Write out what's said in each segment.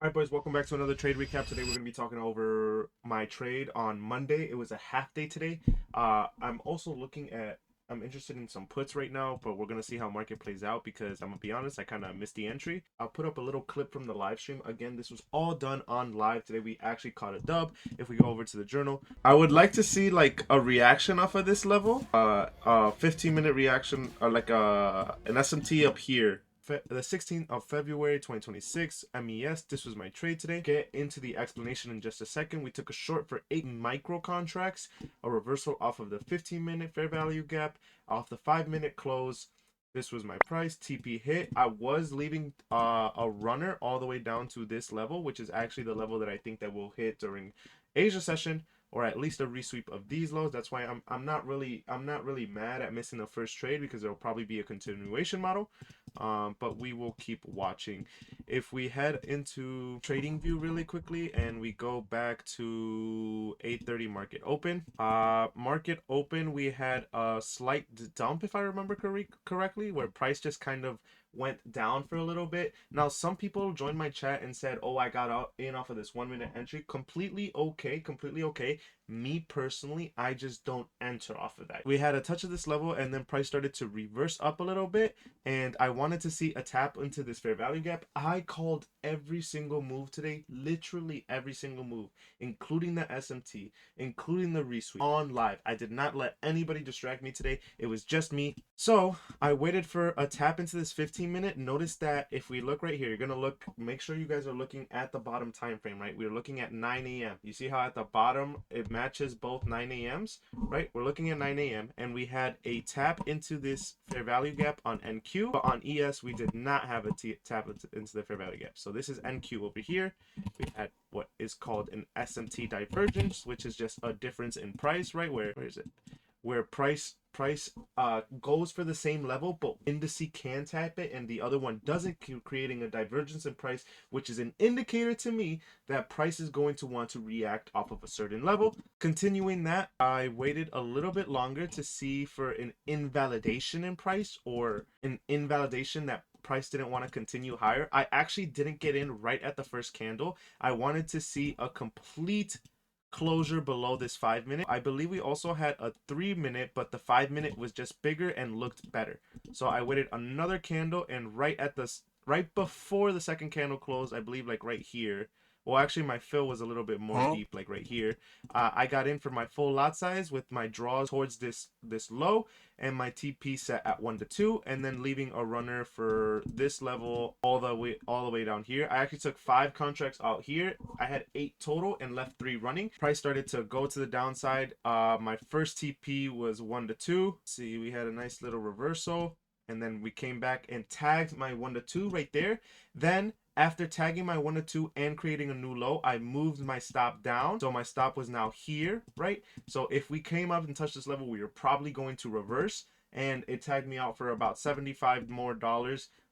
All right, boys, welcome back to another trade recap. Today we're going to be talking over my trade on Monday. It was a half day today. I'm also I'm interested in some puts right now, but we're going to see how market plays out because I'm going to be honest, I kind of missed the entry. I'll put up a little clip from the live stream. Again, this was all done on live. Today we actually caught a dub. If we go over to the journal, I would like to see like a reaction off of this level. 15-minute reaction, or like an SMT up here the 16th of February 2026 MES. This was my trade today. Get into the explanation in just a second. We took a short for 8 micro contracts, a reversal off of the 15-minute fair value gap, off the 5-minute close. This was my price. TP hit. I was leaving a runner all the way down to this level, which is actually the level that I think that will hit during Asia session, or at least a resweep of these lows. That's why I'm not really mad at missing the first trade, because there'll probably be a continuation model. But we will keep watching. If we head into trading view really quickly and we go back to 8:30 market open, we had a slight dump, if I remember correctly, where price just kind of went down for a little bit. Now, some people joined my chat and said, oh, I got out in off of this 1 minute entry. Completely okay, completely okay. Me personally, I just don't enter off of that. We had a touch of this level and then price started to reverse up a little bit, and I wanted to see a tap into this fair value gap. I called every single move today, literally every single move, including the SMT, including the resweep on live. I did not let anybody distract me today. It was just me. So I waited for a tap into this 15-minute. Notice that if we look right here, you're gonna look, make sure you guys are looking at the bottom time frame, right? We're looking at 9 a.m. You see how at the bottom it matches both 9 a.m.s, right? We're looking at 9 a.m. and we had a tap into this fair value gap on NQ, but on ES we did not have a tap into the fair value gap. So this is NQ over here. We had what is called an SMT divergence, which is just a difference in price, right? Where is it? Where price goes for the same level, but indice can tap it and the other one doesn't, creating a divergence in price, which is an indicator to me that price is going to want to react off of a certain level. Continuing that, I waited a little bit longer to see for an invalidation in price, or an invalidation that price didn't want to continue higher. I actually didn't get in right at the first candle. I wanted to see a complete closure below this 5-minute. I believe we also had a 3-minute, but the 5-minute was just bigger and looked better. So I waited another candle, and right before the second candle closed, I believe like right here. Well, actually, my fill was a little bit more deep, like right here. I got in for my full lot size with my draws towards this low, and my TP set at 1 to 2, and then leaving a runner for this level all the way down here. I actually took 5 contracts out here. I had 8 total and left 3 running. Price started to go to the downside. My first TP was 1 to 2. See, we had a nice little reversal, and then we came back and tagged my 1 to 2 right there. Then after tagging my 1 to 2 and creating a new low, I moved my stop down. So my stop was now here, right? So if we came up and touched this level, we were probably going to reverse. And it tagged me out for about $75 more.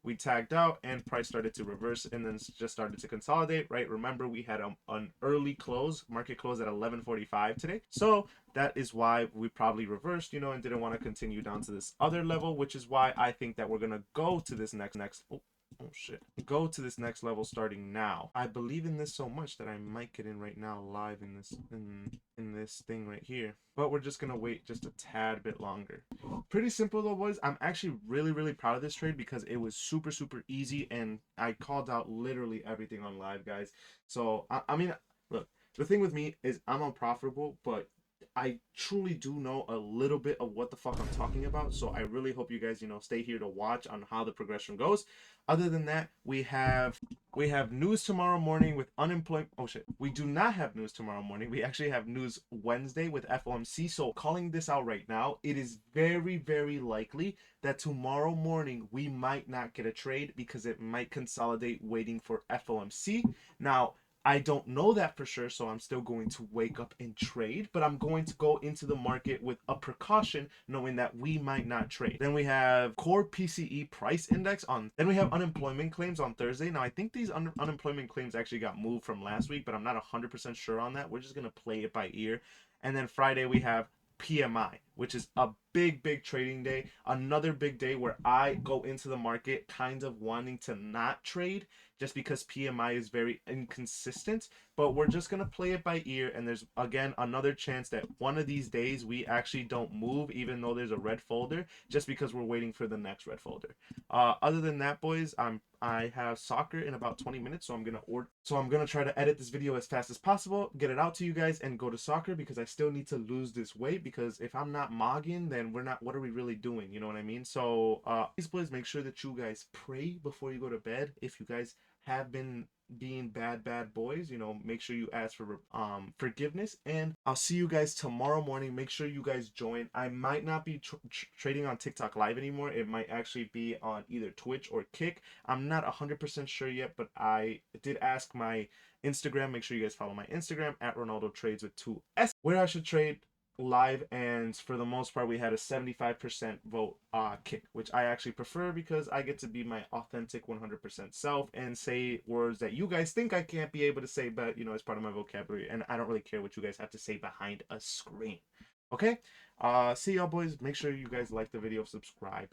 We tagged out and price started to reverse and then just started to consolidate, right? Remember, we had an early close, market close at 11:45 today. So that is why we probably reversed, and didn't want to continue down to this other level, which is why I think that we're going to go to this next oh shit, go to this next level starting now. I believe in this so much that I might get in right now live in this thing right here, but we're just gonna wait just a tad bit longer. Pretty simple though, boys. I'm actually really proud of this trade because it was super easy, and I called out literally everything on live, guys. So I mean, look, the thing with me is I'm unprofitable, but I truly do know a little bit of what the fuck I'm talking about. So I really hope you guys, stay here to watch on how the progression goes. Other than that, we have news tomorrow morning with unemployment. Oh shit. We do not have news tomorrow morning. We actually have news Wednesday with FOMC. So calling this out right now, it is very likely that tomorrow morning we might not get a trade because it might consolidate waiting for FOMC. Now, I don't know that for sure, so I'm still going to wake up and trade, but I'm going to go into the market with a precaution, knowing that we might not trade. Then we have core PCE price index on, then we have unemployment claims on Thursday. Now, I think these unemployment claims actually got moved from last week, but I'm not 100% sure on that. We're just going to play it by ear. And then Friday, we have PMI. which is a big trading day. Another big day where I go into the market kind of wanting to not trade just because PMI is very inconsistent, but we're just going to play it by ear. And there's again another chance that one of these days we actually don't move, even though there's a red folder, just because we're waiting for the next red folder. Other than that, boys, I have soccer in about 20 minutes, so I'm gonna try to edit this video as fast as possible, get it out to you guys, and go to soccer because I still need to lose this weight. Because if I'm not mogging, then we're not. What are we really doing? You know what I mean? So, please, boys, make sure that you guys pray before you go to bed. If you guys have been being bad boys, make sure you ask for forgiveness, and I'll see you guys tomorrow morning. Make sure you guys join. I might not be trading on TikTok live anymore. It might actually be on either Twitch or Kick. I'm not 100% sure yet, but I did ask my Instagram. Make sure you guys follow my Instagram at Ronaldo Trades with 2S, where I should trade live. And for the most part, we had a 75% vote Kick, which I actually prefer because I get to be my authentic 100% self and say words that you guys think I can't be able to say, but it's part of my vocabulary, and I don't really care what you guys have to say behind a screen. Okay, see y'all, boys. Make sure you guys like the video, subscribe.